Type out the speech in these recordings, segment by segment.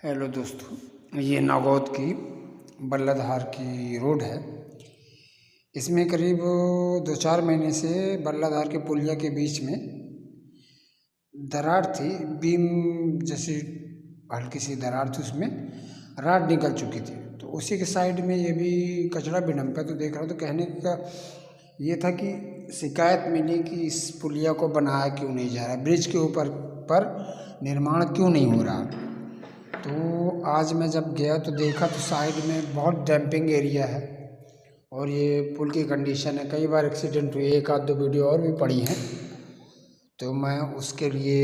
Hello दोस्तों, ये नागौद की बल्लाधार की रोड है। इसमें करीब 2-4 महीने से बल्लाधार के पुलिया के बीच में दरार थी। बीम जैसी हल्की सी दरार थी, उसमें राड निकल चुकी थी। तो उसी के साइड में ये भी कचरा भी डंप है। तो देख रहा हूँ, तो कहने का ये था कि शिकायत मिली कि इस पुलिया को बनाया क्यों नहीं जा रहा, ब्रिज के ऊपर पर निर्माण क्यों नहीं हो रहा। तो आज मैं जब गया तो देखा तो साइड में बहुत डैम्पिंग एरिया है और ये पुल की कंडीशन है। कई बार एक्सीडेंट हुए, एक आध दो वीडियो और भी पड़ी हैं। तो मैं उसके लिए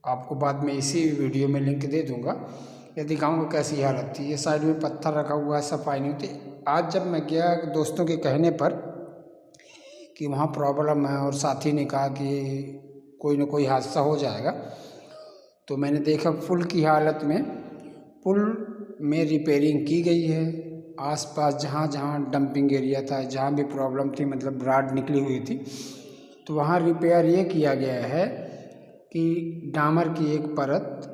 आपको बाद में इसी वीडियो में लिंक दे दूंगा, ये दिखाऊंगा कैसी हालत थी। ये साइड में पत्थर रखा हुआ है, सफाई नहीं होती। आज जब मैं गया दोस्तों के कहने पर कि वहाँ प्रॉब्लम है और साथी ने कहा कि कोई ना कोई हादसा हो जाएगा, तो मैंने देखा पुल की हालत में, पुल में रिपेयरिंग की गई है। आसपास जहाँ जहाँ डंपिंग एरिया था, जहाँ भी प्रॉब्लम थी, मतलब राड निकली हुई थी, तो वहाँ रिपेयर ये किया गया है कि डामर की एक परत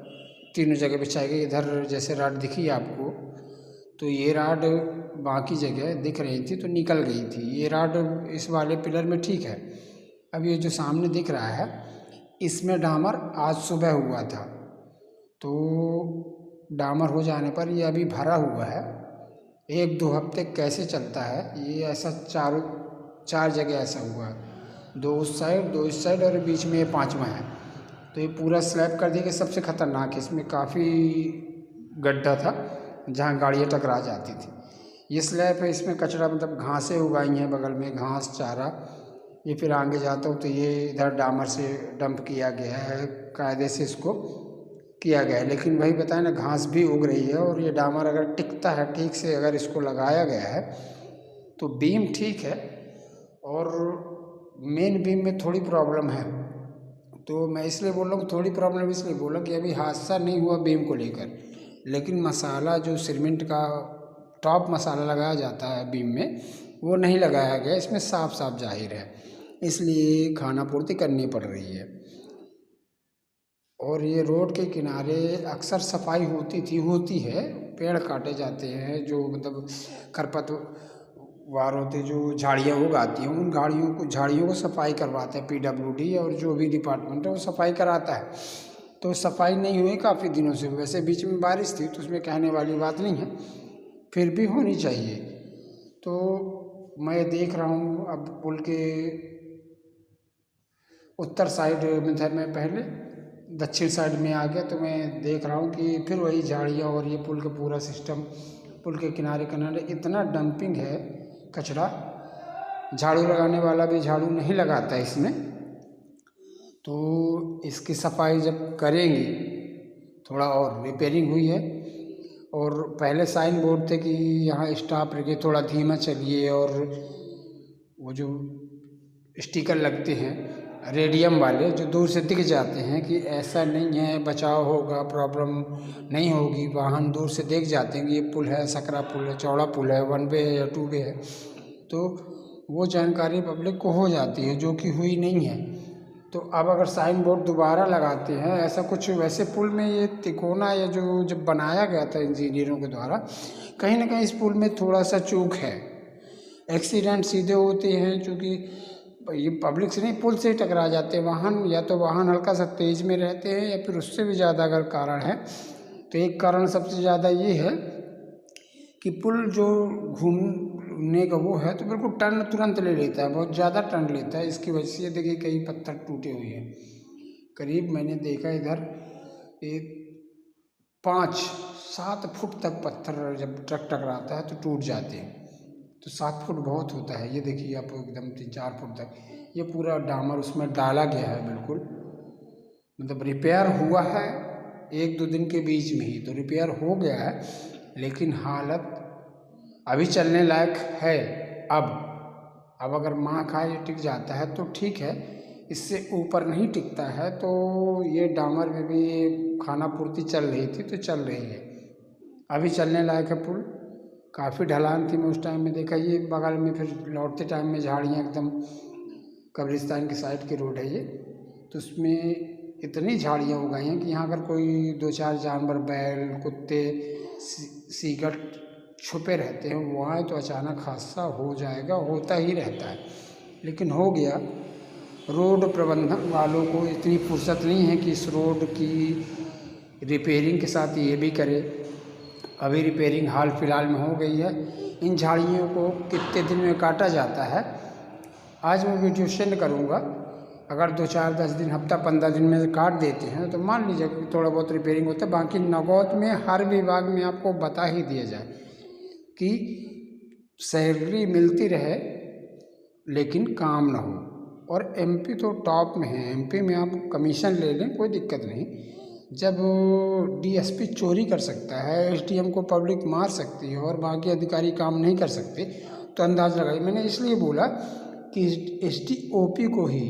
तीनों जगह बिछाई गई। इधर जैसे राड दिखी आपको, तो ये राड बाकी जगह दिख रही थी तो निकल गई थी। ये राड इस वाले पिलर में ठीक है। अब ये जो सामने दिख रहा है, इसमें डामर आज सुबह हुआ था। तो डामर हो जाने पर ये अभी भरा हुआ है। 1-2 हफ्ते कैसे चलता है ये, ऐसा चार जगह ऐसा हुआ है। 2 उस साइड, 2 इस साइड और बीच में ये 5वां है। तो ये पूरा स्लैब कर दिया कि सबसे ख़तरनाक है। इसमें काफ़ी गड्ढा था जहाँ गाड़ियाँ टकरा जाती थी। ये स्लैब है, इसमें कचरा मतलब घासें उगाई हैं बगल में, घास चारा। ये फिर आगे जाता हूँ तो ये इधर डामर से डंप किया गया है, कायदे से इसको किया गया है। लेकिन वही बताया ना, घास भी उग रही है। और ये डामर अगर टिकता है ठीक से, अगर इसको लगाया गया है तो बीम ठीक है, और मेन बीम में थोड़ी प्रॉब्लम है। तो मैं इसलिए बोल रहा हूँ, थोड़ी प्रॉब्लम इसलिए बोला कि अभी हादसा नहीं हुआ बीम को लेकर, लेकिन मसाला जो सीमेंट का टॉप मसाला लगाया जाता है बीम में, वो नहीं लगाया गया। इसमें साफ साफ जाहिर है, इसलिए खानापूर्ति करनी पड़ रही है। और ये रोड के किनारे अक्सर सफाई होती है। पेड़ काटे जाते हैं, जो मतलब खरपतवार होते, जो झाड़ियाँ उगाती हैं, उन झाड़ियों को सफाई करवाते हैं PWD, और जो भी डिपार्टमेंट है वो सफाई कराता है। तो सफाई नहीं हुई काफ़ी दिनों से। वैसे बीच में बारिश थी तो उसमें कहने वाली बात नहीं है, फिर भी होनी चाहिए। तो मैं देख रहा हूँ अब पुल के उत्तर साइड में था, मैं पहले दक्षिण साइड में आ गया, तो मैं देख रहा हूँ कि फिर वही झाड़ियाँ और ये पुल का पूरा सिस्टम। पुल के किनारे किनारे इतना डंपिंग है कचरा, झाड़ू लगाने वाला भी झाड़ू नहीं लगाता इसमें। तो इसकी सफाई जब करेंगे, थोड़ा और रिपेयरिंग हुई है, और पहले साइन बोर्ड थे कि यहाँ स्टॉप रखिए, थोड़ा धीमा चलिए, और वो जो स्टिकर लगते हैं रेडियम वाले, जो दूर से दिख जाते हैं कि ऐसा नहीं है, बचाव होगा, प्रॉब्लम नहीं होगी, वाहन दूर से देख जाते हैं कि ये पुल है, सकरा पुल है, चौड़ा पुल है, 1 वे है या 2 वे है। तो वो जानकारी पब्लिक को हो जाती है, जो कि हुई नहीं है। तो अब अगर साइन बोर्ड दोबारा लगाते हैं ऐसा कुछ, वैसे पुल में ये तिकोना, या जो जब बनाया गया था इंजीनियरों के द्वारा, कहीं ना कहीं इस पुल में थोड़ा सा चूक है। एक्सीडेंट सीधे होते हैं, चूँकि ये पब्लिक से नहीं, पुल से ही टकरा जाते हैं वाहन। या तो वाहन हल्का सा तेज में रहते हैं, या फिर उससे भी ज़्यादा अगर कारण है, तो एक कारण सबसे ज़्यादा ये है कि पुल जो घूमने का वो है, तो बिल्कुल टर्न तुरंत ले लेता है, बहुत ज़्यादा टर्न लेता है। इसकी वजह से ये देखिए कई पत्थर टूटे हुए हैं। करीब मैंने देखा इधर एक 5-7 फुट तक पत्थर जब ट्रक टकराता है तो टूट जाते हैं। तो 7 फुट बहुत होता है। ये देखिए आप, एकदम 3-4 फुट तक ये पूरा डामर उसमें डाला गया है। बिल्कुल मतलब रिपेयर हुआ है 1-2 दिन के बीच में ही, तो रिपेयर हो गया है, लेकिन हालत अभी चलने लायक है। अब अगर माँ खाए ये टिक जाता है तो ठीक है, इससे ऊपर नहीं टिकता है। तो ये डामर में भी खाना पूर्ति चल रही थी तो चल रही है, अभी चलने लायक है पुल। काफ़ी ढलान थी, मैं उस टाइम में देखा। ये बगल में फिर लौटते टाइम में झाड़ियाँ, एकदम कब्रिस्तान की साइड की रोड है ये, तो उसमें इतनी झाड़ियाँ हो गई हैं कि यहाँ अगर कोई 2-4 जानवर, बैल, कुत्ते, सीगट छुपे रहते हैं वहाँ, तो अचानक हादसा हो जाएगा, होता ही रहता है। लेकिन हो गया। रोड प्रबंधन वालों को इतनी फुर्सत नहीं है कि इस रोड की रिपेयरिंग के साथ ये भी करे। अभी रिपेयरिंग हाल फिलहाल में हो गई है। इन झाड़ियों को कितने दिन में काटा जाता है, आज मैं वीडियो सेंड करूँगा। अगर 2-4, 10 दिन, हफ्ता, 15 दिन में काट देते हैं तो मान लीजिए कि थोड़ा बहुत रिपेयरिंग होता है। बाकी नगौद में हर विभाग में आपको बता ही दिया जाए कि सैलरी मिलती रहे लेकिन काम ना हो। और एमपी तो टॉप में है, एमपी में आप कमीशन ले लें कोई दिक्कत नहीं। जब डीएसपी चोरी कर सकता है, एसडीएम को पब्लिक मार सकती है और बाकी अधिकारी काम नहीं कर सकते, तो अंदाज़ लगाइए। मैंने इसलिए बोला कि एसडीओपी को ही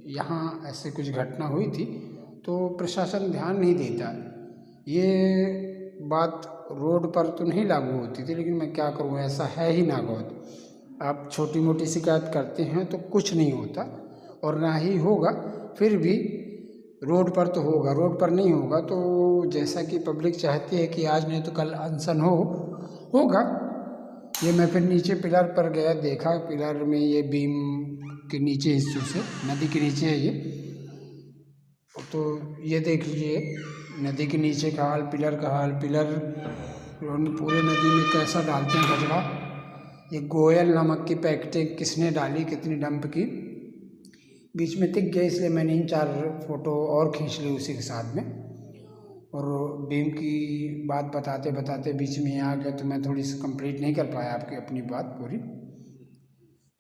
यहाँ ऐसे कुछ घटना हुई थी तो प्रशासन ध्यान नहीं देता। ये बात रोड पर तो नहीं लागू होती थी, लेकिन मैं क्या करूँ, ऐसा है ही नागौद। आप छोटी मोटी शिकायत करते हैं तो कुछ नहीं होता और ना ही होगा। फिर भी रोड पर तो होगा, रोड पर नहीं होगा तो जैसा कि पब्लिक चाहती है कि आज नहीं तो कल अनशन होगा। ये मैं फिर नीचे पिलर पर गया, देखा पिलर में ये बीम के नीचे हिस्सों से, नदी के नीचे है ये, तो ये देख लीजिए नदी के नीचे का हाल, पिलर का हाल। पिलर पूरे नदी में कैसा डालते हैं कचरा। ये गोयल नमक की पैकेटें किसने डाली, कितनी डंप की, बीच में टिक गया, इसलिए मैंने इन 4 फोटो और खींच ली उसी के साथ में। और बीम की बात बताते बताते बीच में आ गया तो मैं थोड़ी सी कंप्लीट नहीं कर पाया आपकी अपनी बात पूरी।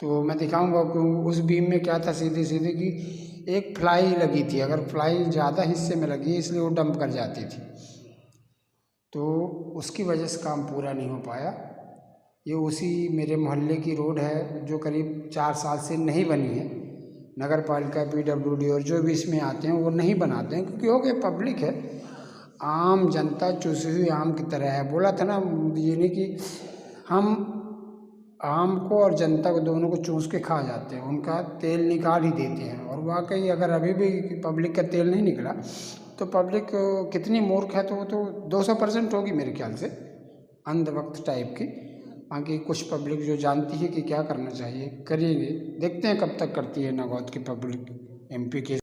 तो मैं दिखाऊंगा कि उस बीम में क्या था, सीधी सीधी की एक फ्लाई लगी थी। अगर फ्लाई ज़्यादा हिस्से में लगी है इसलिए वो डंप कर जाती थी, तो उसकी वजह से काम पूरा नहीं हो पाया। ये उसी मेरे मोहल्ले की रोड है जो करीब 4 साल से नहीं बनी है। नगर पालिका, पीडब्ल्यूडी और जो भी इसमें आते हैं वो नहीं बनाते हैं, क्योंकि हो गया पब्लिक है, आम जनता चूसी हुई आम की तरह है। बोला था ना ये नहीं कि हम आम को और जनता को दोनों को चूस के खा जाते हैं, उनका तेल निकाल ही देते हैं। और वाकई अगर अभी भी पब्लिक का तेल नहीं निकला तो पब्लिक कितनी मूर्ख है, तो वो तो 200% होगी मेरे ख्याल से, अंधभक्त टाइप की। बाकी कुछ पब्लिक जो जानती है कि क्या करना चाहिए करेंगे, देखते हैं कब तक करती है नगौद की पब्लिक एमपी के।